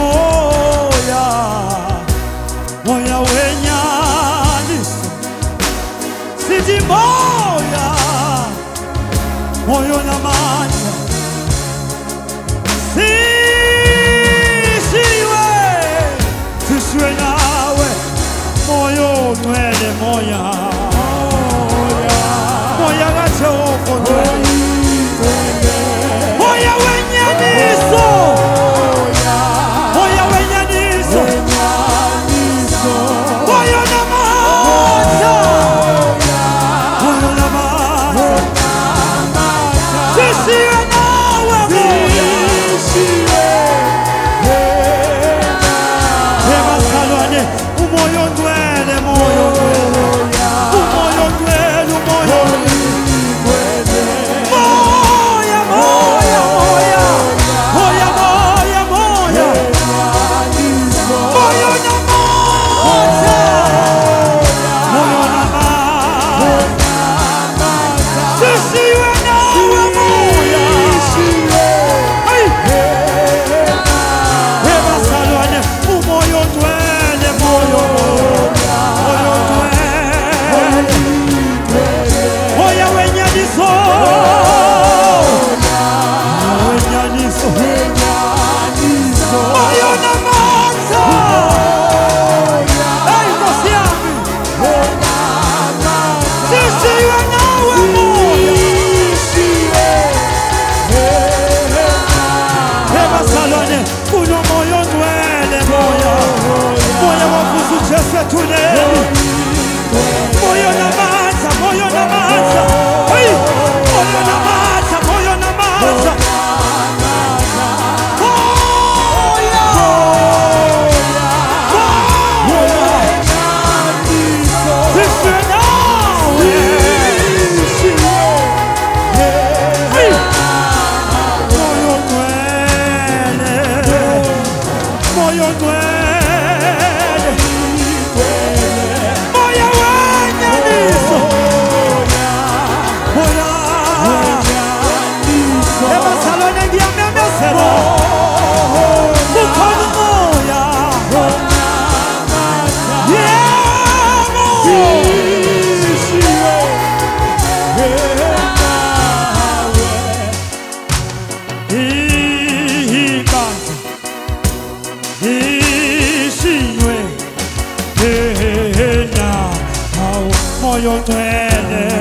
moya moya wenyaniso sidi moya moyo na manya sisiwe nawe moyo nwele moya moya gache woko moya wenyaniso moya wenyaniso moyo na manya moyo na manya sisiwe nawe moya Salwane umoyo ndwele moyo umoyo ndwele umoyo moya moya moya moya moya moya moyo na moya moyo na moya sisiwe nawe moya Eva Salwane umoyo ndwele moyo moya wenyaniso moyo na mata kosiami sisiwe nawe moya Eva Salwane kuno moyo ndwele moya moya wafuzu Jesu tuneli moyo na mata moyo na mata moyo na mata moyo na mata moyo ndwele